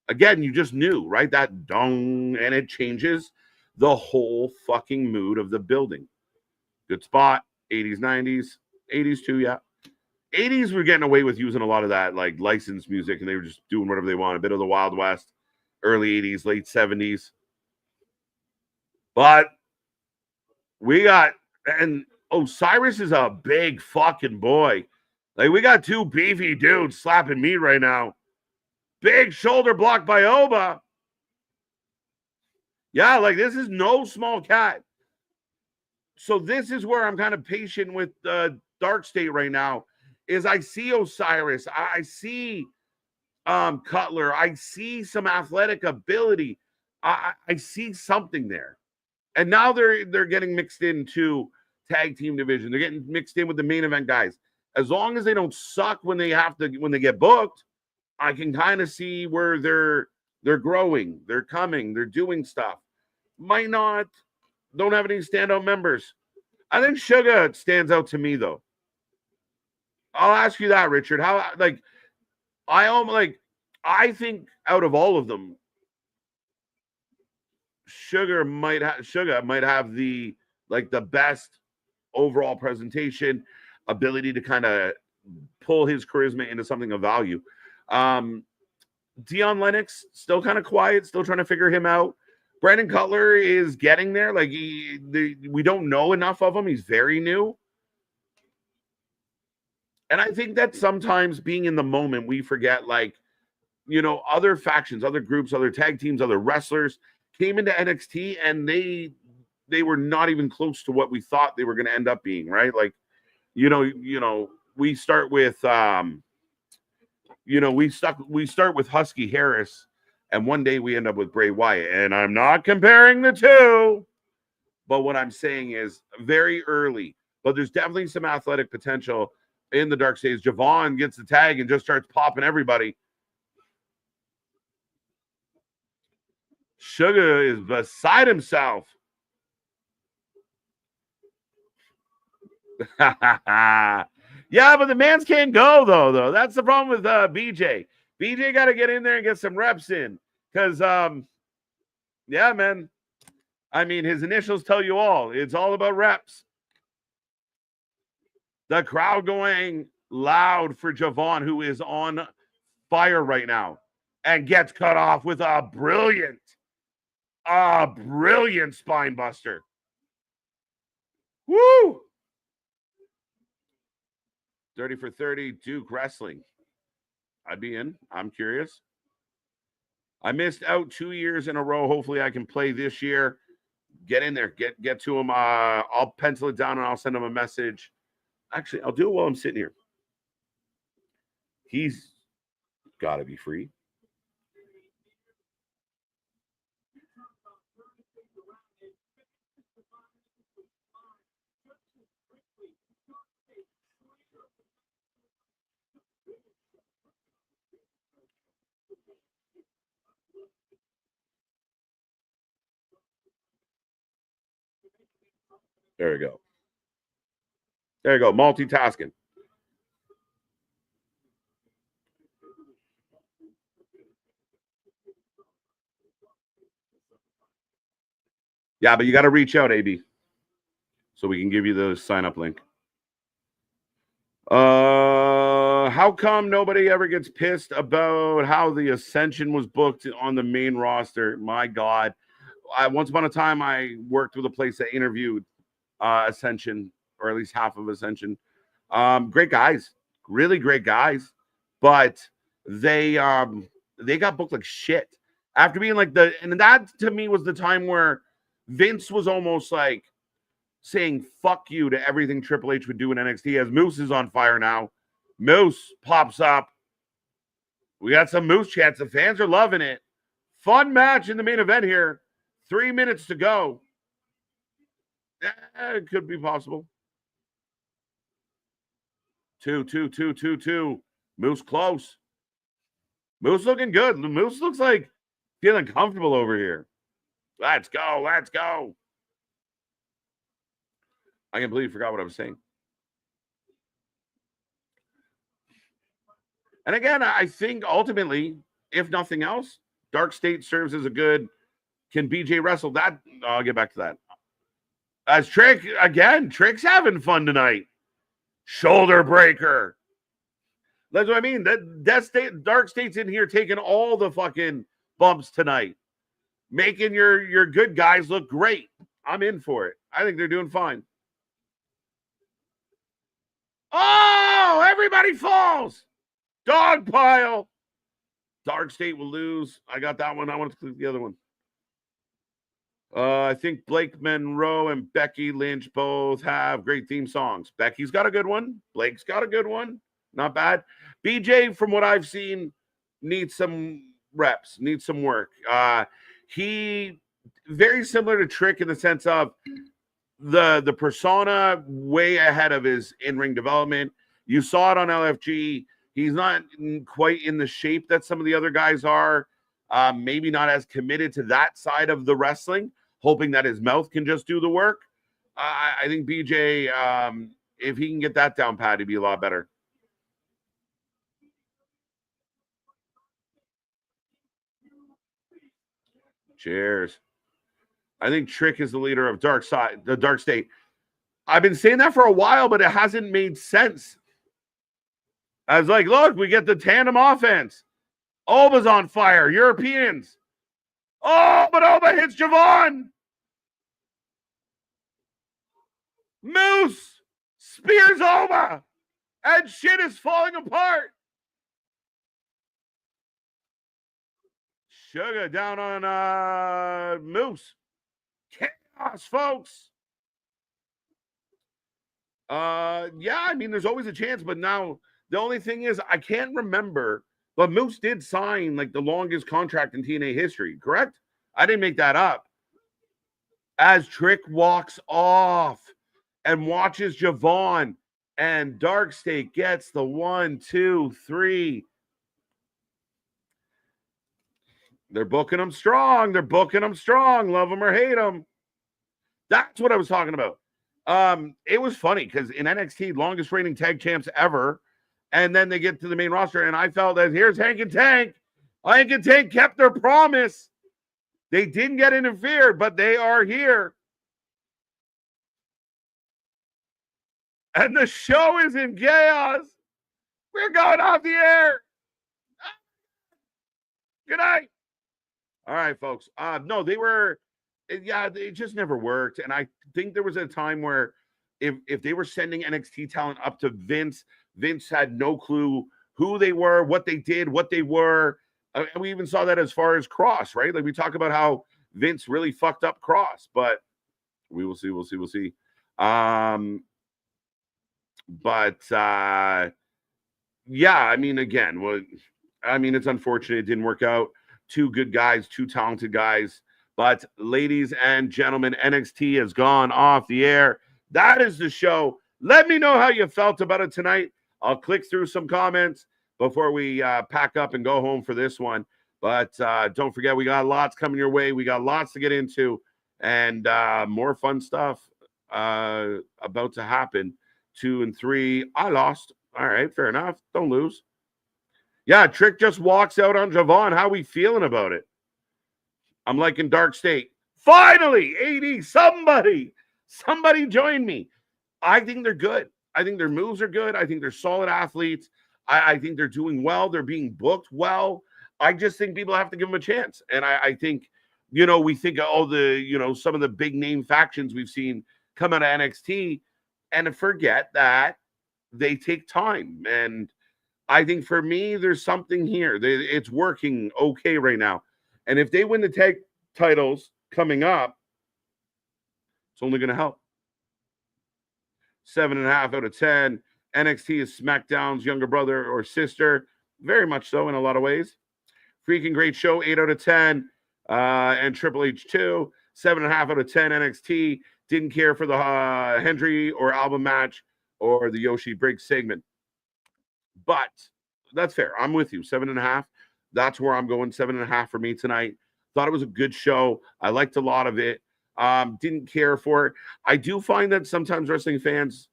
Again, you just knew, right? That dong, and it changes the whole fucking mood of the building. Good spot. 80s, 90s, 80s too, yeah. 80s were getting away with using a lot of that, like, licensed music, and they were just doing whatever they want. A bit of the Wild West. Early 80s, late 70s. But we got, and Osiris is a big fucking boy. Like, we got two beefy dudes slapping meat right now. Big shoulder block by Oba. Yeah, like, this is no small cat. So this is where I'm kind of patient with Dark State right now, is I see Osiris. I see Cutler. I see some athletic ability. I see something there. And now they're getting mixed into tag team division. They're getting mixed in with the main event guys. As long as they don't suck when they get booked, I can kind of see where they're growing, they're coming, they're doing stuff. Might not, don't have any standout members. I think Sugar stands out to me though. I'll ask you that, Richard. How, like, I think out of all of them, Sugar might have the best overall presentation, ability to kind of pull his charisma into something of value. Dion Lennox still kind of quiet, still trying to figure him out. Brandon Cutler is getting there. Like, we don't know enough of him. He's very new. And I think that sometimes being in the moment, we forget, like, other factions, other groups, other tag teams, other wrestlers came into NXT and they were not even close to what we thought they were going to end up being, right? Like, we start with, we start with Husky Harris, and one day we end up with Bray Wyatt. And I'm not comparing the two, but what I'm saying is very early. But there's definitely some athletic potential in the dark stage. Javon gets the tag and just starts popping everybody. Sugar is beside himself. Yeah, but the mans can't go, though. That's the problem with BJ. BJ got to get in there and get some reps in. Because, yeah, man. I mean, his initials tell you all. It's all about reps. The crowd going loud for Javon, who is on fire right now, and gets cut off with a brilliant spine buster. Woo! 30 for 30, Duke Wrestling. I'd be in. I'm curious. I missed out 2 years in a row. Hopefully I can play this year. Get in there. Get to him. I'll pencil it down and I'll send him a message. Actually, I'll do it while I'm sitting here. He's got to be free. There we go. There you go. Multitasking. Yeah, but you got to reach out, AB, so we can give you the sign-up link. How come nobody ever gets pissed about how the Ascension was booked on the main roster? My God. Once upon a time, I worked with a place that interviewed Ascension, or at least half of Ascension. Great guys, really great guys, but they got booked like shit after being like and that to me was the time where Vince was almost like saying fuck you to everything Triple H would do in NXT. As Moose is on fire now, Moose pops up. We got some Moose chats. The fans are loving it. Fun match in the main event here. 3 minutes to go. It could be possible. 2. Moose close. Moose looking good. Moose looks like feeling comfortable over here. Let's go. I completely forgot what I was saying. And again, I think ultimately, if nothing else, Dark State serves as a good, can BJ wrestle? That I'll get back to that. As Trick, again, Trick's having fun tonight. Shoulder breaker. That's what I mean. Dark State's in here taking all the fucking bumps tonight. Making your good guys look great. I'm in for it. I think they're doing fine. Oh, everybody falls. Dog pile. Dark State will lose. I got that one. I want to click the other one. I think Blake Monroe and Becky Lynch both have great theme songs. Becky's got a good one. Blake's got a good one. Not bad. BJ, from what I've seen, needs some reps, needs some work. He very similar to Trick in the sense of the persona way ahead of his in-ring development. You saw it on LFG. He's not quite in the shape that some of the other guys are. Maybe not as committed to that side of the wrestling, hoping that his mouth can just do the work. I think BJ, if he can get that down pat, he'd be a lot better. Cheers. I think Trick is the leader of the Dark State. I've been saying that for a while, but it hasn't made sense. I was like, look, we get the tandem offense. Oba's on fire. Europeans. Oh, but Oba hits Javon. Moose spears Oba. And shit is falling apart. Sugar down on Moose. Chaos, folks. Yeah, I mean, there's always a chance, but now the only thing is I can't remember But Moose did sign like the longest contract in TNA history, correct? I didn't make that up. As Trick walks off and watches Javon, and Dark State gets the 1, 2, 3. They're booking them strong. They're booking them strong. Love them or hate them. That's what I was talking about. It was funny because in NXT, longest reigning tag champs ever, and then they get to the main roster, and I felt that here's Hank and Tank. Hank and Tank kept their promise. They didn't get interfered, but they are here. And the show is in chaos. We're going off the air. Good night. All right, folks. No, they were, yeah, it just never worked. And I think there was a time where if they were sending NXT talent up to Vince, Vince had no clue who they were, what they did, what they were. And we even saw that as far as Kross, right? Like we talk about how Vince really fucked up Kross, but we will see. We'll see. Yeah, I mean, again, it's unfortunate it didn't work out. Two good guys, two talented guys. But ladies and gentlemen, NXT has gone off the air. That is the show. Let me know how you felt about it tonight. I'll click through some comments before we pack up and go home for this one. But don't forget, we got lots coming your way. We got lots to get into and more fun stuff about to happen. 2 and 3. I lost. All right, fair enough. Don't lose. Yeah, Trick just walks out on Javon. How we feeling about it? I'm like in Dark State. Finally, 80, somebody join me. I think they're good. I think their moves are good. I think they're solid athletes. I think they're doing well. They're being booked well. I just think people have to give them a chance. And I think, we think of all the, some of the big name factions we've seen come out of NXT and forget that they take time. And I think for me, there's something here. It's working okay right now. And if they win the tag titles coming up, it's only going to help. 7.5 out of 10. NXT is SmackDown's younger brother or sister. Very much so in a lot of ways. Freaking great show. 8 out of 10. And Triple H 2. 7.5 out of 10. NXT didn't care for the Hendry or album match or the Yoshi Briggs segment. But that's fair. I'm with you. 7.5. That's where I'm going. 7.5 for me tonight. Thought it was a good show. I liked a lot of it. Didn't care for it. I do find that sometimes wrestling fans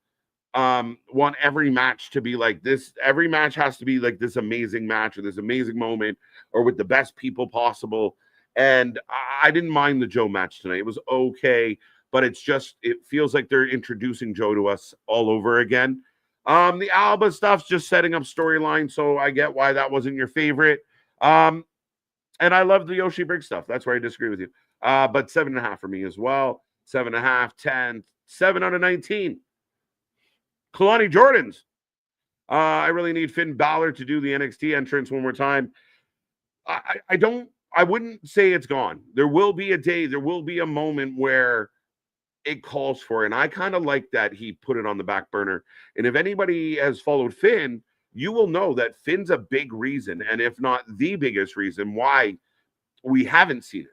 want every match to be like this. Every match has to be like this amazing match or this amazing moment or with the best people possible. And I didn't mind the Joe match tonight. It was okay, but it feels like they're introducing Joe to us all over again. The Alba stuff's just setting up storyline, so I get why that wasn't your favorite. And I love the Yoshi Briggs stuff. That's where I disagree with you. But 7.5 for me as well. 7.5, 10, 7 out of 19. Kalani Jordans. I really need Finn Balor to do the NXT entrance one more time. I wouldn't say it's gone. There will be a day, there will be a moment where it calls for it. And I kind of like that he put it on the back burner. And if anybody has followed Finn, you will know that Finn's a big reason, and if not the biggest reason, why we haven't seen it.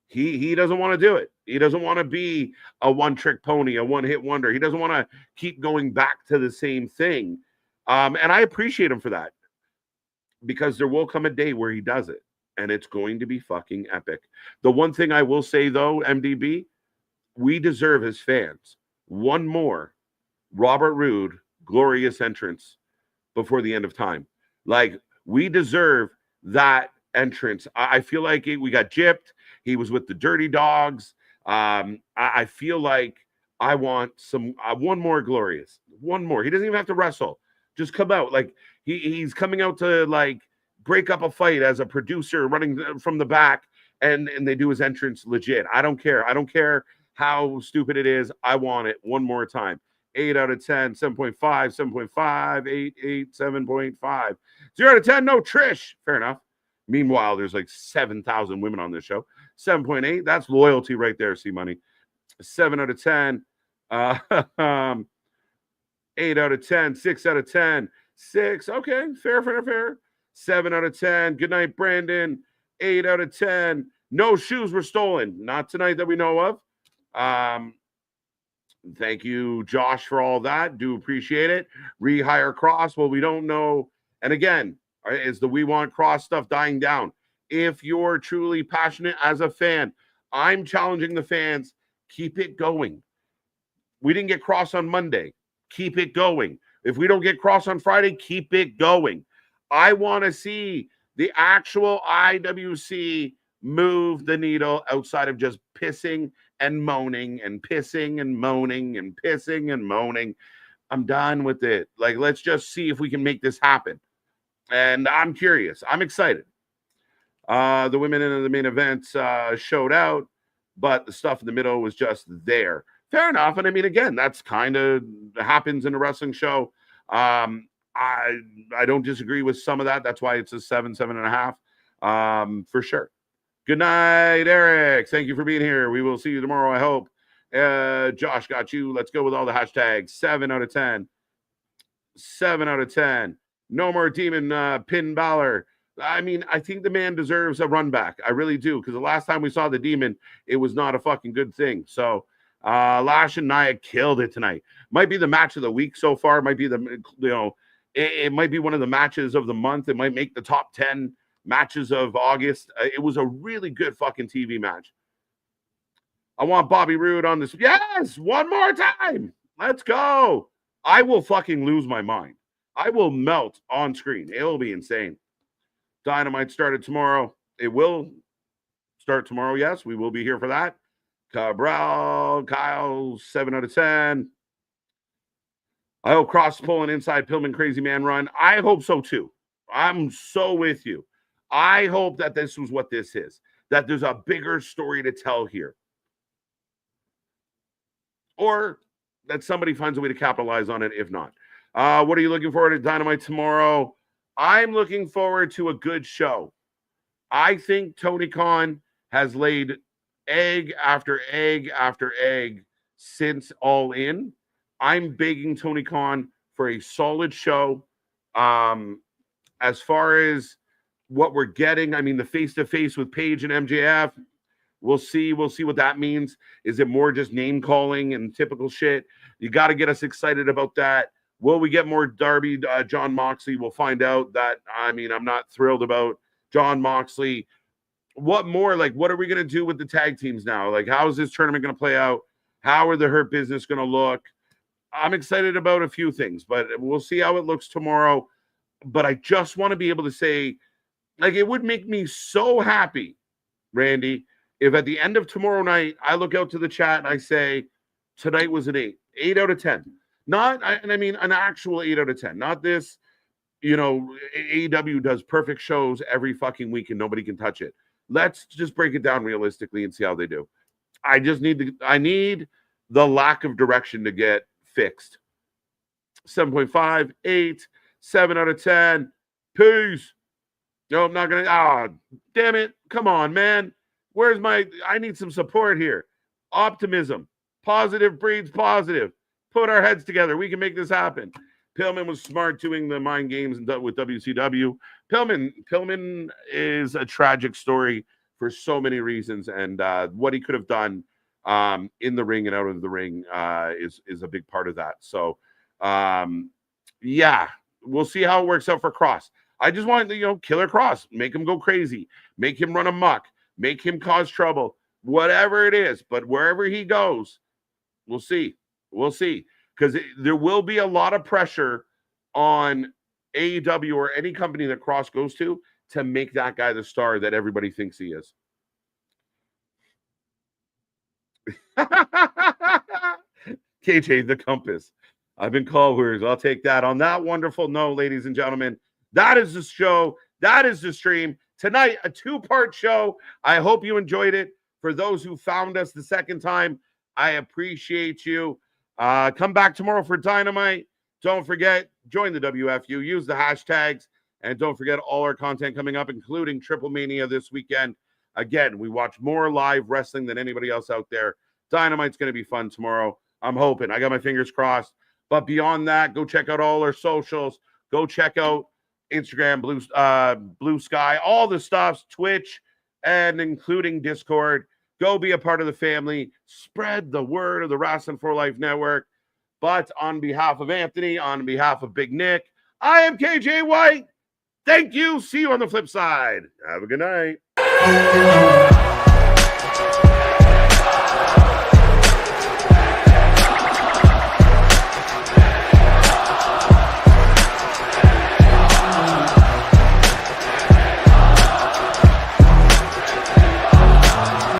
He doesn't want to do it. He doesn't want to be a one-trick pony, a one-hit wonder. He doesn't want to keep going back to the same thing. And I appreciate him for that, because there will come a day where he does it, and it's going to be fucking epic. The one thing I will say, though, MDB, we deserve as fans one more Robert Roode glorious entrance before the end of time. Like, we deserve that entrance. I feel like we got gypped. He was with the Dirty Dogs. I feel like I want one more glorious. One more. He doesn't even have to wrestle. Just come out. Like, he's coming out to, like, break up a fight as a producer running from the back, and they do his entrance legit. I don't care. I don't care how stupid it is. I want it one more time. 8 out of 10, 7.5, 7.5, 8, 7.5. 0 out of 10, no Trish. Fair enough. Meanwhile, there's like 7,000 women on this show. 7.8, that's loyalty right there, C-Money. 7 out of 10. 8 out of 10, 6 out of 10. 6, okay, fair. 7 out of 10. Good night, Brandon. 8 out of 10. No shoes were stolen. Not tonight that we know of. Thank you, Josh, for all that. Do appreciate it. Rehire Kross. Well, we don't know. And again, is the We Want Kross stuff dying down? If you're truly passionate as a fan, I'm challenging the fans. Keep it going. We didn't get Kross on Monday. Keep it going. If we don't get Kross on Friday, keep it going. I want to see the actual IWC move the needle outside of just pissing and moaning and pissing and moaning and pissing and moaning. I'm done with it. Like, let's just see if we can make this happen. And I'm curious. I'm excited. The women in the main event showed out, but the stuff in the middle was just there. Fair enough. And I mean, again, that's kind of happens in a wrestling show. I don't disagree with some of that. That's why it's a 7.5 for sure. Good night, Eric. Thank you for being here. We will see you tomorrow, I hope. Josh got you. Let's go with all the hashtags. 7 out of 10. 7 out of 10. No more demon Pin Balor. I mean, I think the man deserves a run back. I really do. Because the last time we saw the demon, it was not a fucking good thing. So Lash and Nia killed it tonight. Might be the match of the week so far. Might be it might be one of the matches of the month. It might make the top 10 matches of August. It was a really good fucking TV match. I want Bobby Roode on this. Yes, one more time. Let's go. I will fucking lose my mind. I will melt on screen. It'll be insane. Dynamite started tomorrow. It will start tomorrow. Yes, we will be here for that. Cabral, Kyle, 7 out of 10. I hope Kross pull an inside Pillman crazy man run. I hope so too. I'm so with you. I hope that this was what this is, that there's a bigger story to tell here. Or that somebody finds a way to capitalize on it, if not. What are you looking forward to Dynamite tomorrow? I'm looking forward to a good show. I think Tony Khan has laid egg after egg after egg since All In. I'm begging Tony Khan for a solid show. As far as what we're getting, I mean, the face-to-face with Paige and MJF, we'll see what that means. Is it more just name-calling and typical shit? You got to get us excited about that. Will we get more Darby, John Moxley? We'll find out. That, I mean, I'm not thrilled about John Moxley. What more? Like, what are we going to do with the tag teams now? Like, how is this tournament going to play out? How are the Hurt Business going to look? I'm excited about a few things, but we'll see how it looks tomorrow. But I just want to be able to say, like, it would make me so happy, Randy, if at the end of tomorrow night, I look out to the chat and I say, tonight was an 8 out of 10. And I mean, an actual 8 out of 10, not this, AEW does perfect shows every fucking week and nobody can touch it. Let's just break it down realistically and see how they do. I need the lack of direction to get fixed. 7.5, 8, 7 out of 10. Peace. No, I'm not going to. Damn it. Come on, man. I need some support here. Optimism. Positive breeds positive. Put our heads together. We can make this happen. Pillman was smart doing the mind games with WCW. Pillman is a tragic story for so many reasons, and what he could have done in the ring and out of the ring is a big part of that. So, yeah, we'll see how it works out for Kross. I just want, Killer Kross, make him go crazy, make him run amok, make him cause trouble, whatever it is. But wherever he goes, we'll see. We'll see. Because there will be a lot of pressure on AEW or any company that Kross goes to make that guy the star that everybody thinks he is. KJ, the compass. I've been called words. I'll take that. On that wonderful note, ladies and gentlemen, that is the show. That is the stream. Tonight, a 2-part show. I hope you enjoyed it. For those who found us the second time, I appreciate you. Come back tomorrow for Dynamite. Don't forget, join the WFU. Use the hashtags. And don't forget all our content coming up, including Triple Mania this weekend. Again, we watch more live wrestling than anybody else out there. Dynamite's going to be fun tomorrow. I'm hoping. I got my fingers crossed. But beyond that, go check out all our socials. Go check out Instagram, Blue Sky, all the stuffs, Twitch, and including Discord. Go be a part of the family. Spread the word of the Wrestling for Life Network. But on behalf of Anthony, on behalf of Big Nick, I am KJ White. Thank you. See you on the flip side. Have a good night.